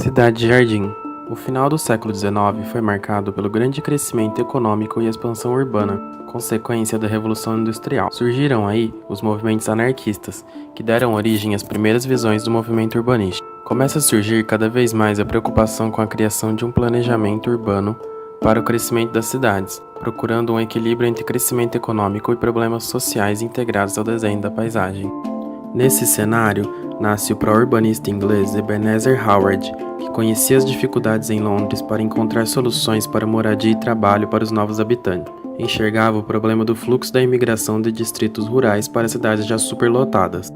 Cidade Jardim. O final do século XIX foi marcado pelo grande crescimento econômico e expansão urbana, consequência da Revolução Industrial. Surgiram aí os movimentos anarquistas, que deram origem às primeiras visões do movimento urbanístico. Começa a surgir cada vez mais a preocupação com a criação de um planejamento urbano para o crescimento das cidades, procurando um equilíbrio entre crescimento econômico e problemas sociais integrados ao desenho da paisagem. Nesse cenário, nasce o pró-urbanista inglês Ebenezer Howard, que conhecia as dificuldades em Londres para encontrar soluções para moradia e trabalho para os novos habitantes. Enxergava o problema do fluxo da imigração de distritos rurais para cidades já superlotadas.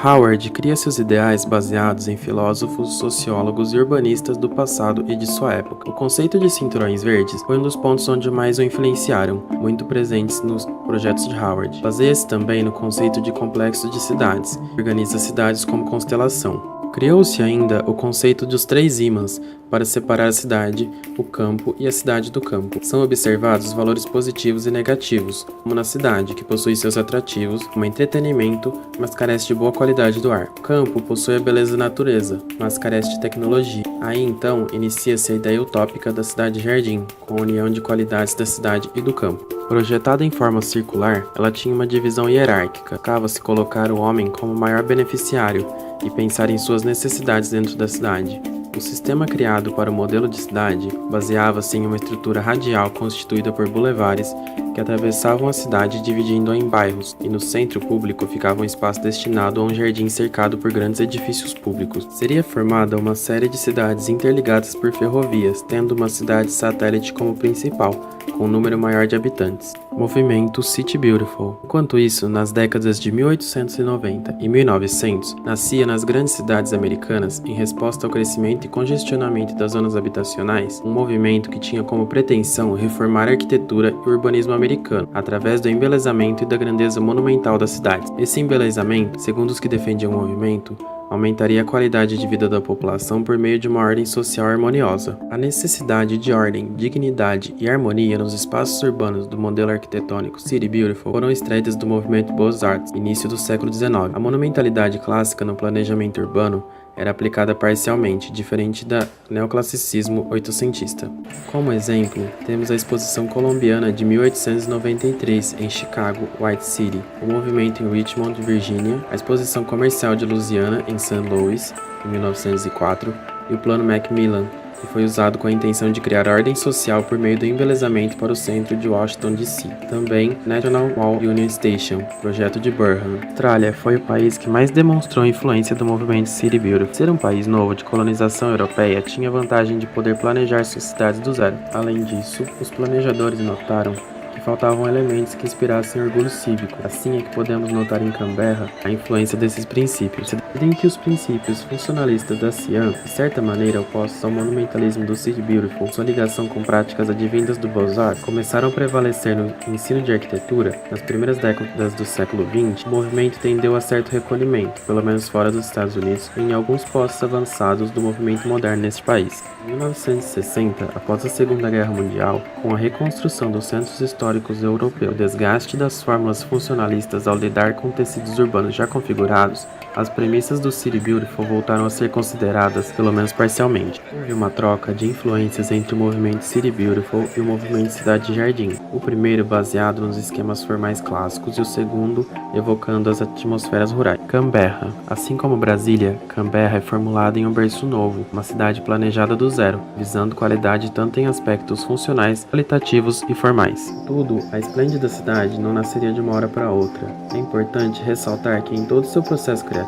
Howard cria seus ideais baseados em filósofos, sociólogos e urbanistas do passado e de sua época. O conceito de cinturões verdes foi um dos pontos onde mais o influenciaram, muito presentes nos projetos de Howard. Baseia-se também no conceito de complexo de cidades, que organiza cidades como constelação. Criou-se ainda o conceito dos 3 ímãs para separar a cidade, o campo e a cidade do campo. São observados os valores positivos e negativos, como na cidade, que possui seus atrativos, como entretenimento, mas carece de boa qualidade do ar. O campo possui a beleza da natureza, mas carece de tecnologia. Aí então inicia-se a ideia utópica da cidade-jardim, com a união de qualidades da cidade e do campo. Projetada em forma circular, ela tinha uma divisão hierárquica. Buscava-se colocar o homem como o maior beneficiário e pensar em suas necessidades dentro da cidade. O sistema criado para o modelo de cidade baseava-se em uma estrutura radial constituída por bulevares que atravessavam a cidade dividindo-a em bairros, e no centro público ficava um espaço destinado a um jardim cercado por grandes edifícios públicos. Seria formada uma série de cidades interligadas por ferrovias, tendo uma cidade satélite como principal, com um número maior de habitantes. Movimento City Beautiful. Enquanto isso, nas décadas de 1890 e 1900, nascia nas grandes cidades americanas, em resposta ao crescimento e congestionamento das zonas habitacionais, um movimento que tinha como pretensão reformar a arquitetura e o urbanismo americano, através do embelezamento e da grandeza monumental das cidades. Esse embelezamento, segundo os que defendiam o movimento, aumentaria a qualidade de vida da população por meio de uma ordem social harmoniosa. A necessidade de ordem, dignidade e harmonia nos espaços urbanos do modelo arquitetônico City Beautiful foram extraídas do movimento Beaux-Arts, início do século XIX. A monumentalidade clássica no planejamento urbano era aplicada parcialmente, diferente do neoclassicismo oitocentista. Como exemplo, temos a Exposição Colombiana de 1893 em Chicago, White City, o movimento em Richmond, Virgínia, a Exposição Comercial de Louisiana em St. Louis, em 1904, e o Plano Macmillan, que foi usado com a intenção de criar ordem social por meio do embelezamento para o centro de Washington, D.C. Também National Mall Union Station, projeto de Burham. A Austrália foi o país que mais demonstrou a influência do movimento City Beautiful. Ser um país novo de colonização europeia tinha a vantagem de poder planejar suas cidades do zero. Além disso, os planejadores notaram que faltavam elementos que inspirassem orgulho cívico. Assim é que podemos notar em Canberra a influência desses princípios. Dentre os princípios funcionalistas da Siam, de certa maneira opostos ao monumentalismo do City Beautiful, sua ligação com práticas advindas do Beaux-Arts, começaram a prevalecer no ensino de arquitetura. Nas primeiras décadas do século XX, o movimento tendeu a certo recolhimento, pelo menos fora dos Estados Unidos, e em alguns postos avançados do movimento moderno neste país. Em 1960, após a Segunda Guerra Mundial, com a reconstrução dos centros históricos europeus, o desgaste das fórmulas funcionalistas ao lidar com tecidos urbanos já configurados, as premissas do City Beautiful voltaram a ser consideradas, pelo menos parcialmente. Houve uma troca de influências entre o movimento City Beautiful e o movimento Cidade Jardim. O primeiro baseado nos esquemas formais clássicos e o segundo evocando as atmosferas rurais. Canberra. Assim como Brasília, Canberra é formulada em um berço novo, uma cidade planejada do zero, visando qualidade tanto em aspectos funcionais, qualitativos e formais. Tudo, a esplêndida cidade não nasceria de uma hora para outra. É importante ressaltar que em todo o seu processo criativo,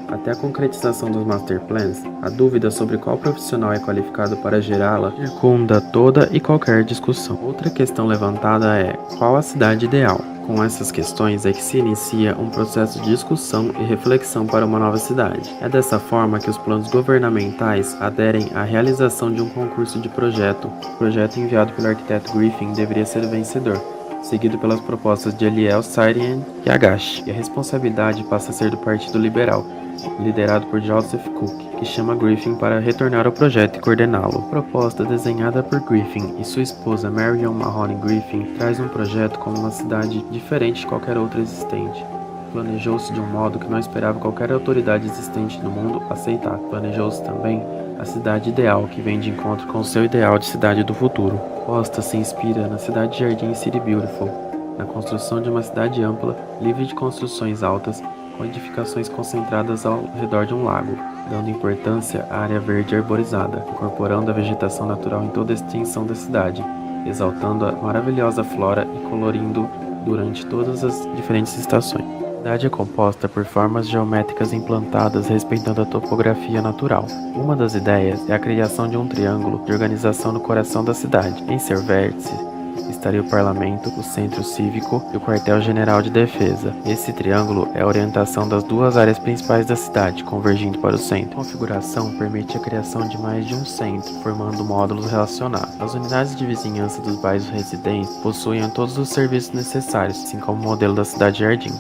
até a concretização dos master plans, a dúvida sobre qual profissional é qualificado para gerá-la circunda toda e qualquer discussão. Outra questão levantada é: qual a cidade ideal? Com essas questões é que se inicia um processo de discussão e reflexão para uma nova cidade. É dessa forma que os planos governamentais aderem à realização de um concurso de projeto. O projeto enviado pelo arquiteto Griffin deveria ser o vencedor, seguido pelas propostas de Eliel Saarinen e Agache, e a responsabilidade passa a ser do Partido Liberal, liderado por Joseph Cook, que chama Griffin para retornar ao projeto e coordená-lo. A proposta desenhada por Griffin e sua esposa Marion Mahoney Griffin traz um projeto como uma cidade diferente de qualquer outra existente. Planejou-se de um modo que não esperava qualquer autoridade existente no mundo aceitar. Planejou-se também a cidade ideal que vem de encontro com o seu ideal de cidade do futuro. Costa se inspira na cidade Jardim City Beautiful, na construção de uma cidade ampla, livre de construções altas, com edificações concentradas ao redor de um lago, dando importância à área verde arborizada, incorporando a vegetação natural em toda a extensão da cidade, exaltando a maravilhosa flora e colorindo durante todas as diferentes estações. A cidade é composta por formas geométricas implantadas respeitando a topografia natural. Uma das ideias é a criação de um triângulo de organização no coração da cidade. Em seu vértice estaria o parlamento, o centro cívico e o quartel-general de defesa. Esse triângulo é a orientação das duas áreas principais da cidade, convergindo para o centro. A configuração permite a criação de mais de um centro, formando módulos relacionados. As unidades de vizinhança dos bairros residentes possuem todos os serviços necessários, assim como o modelo da cidade jardim.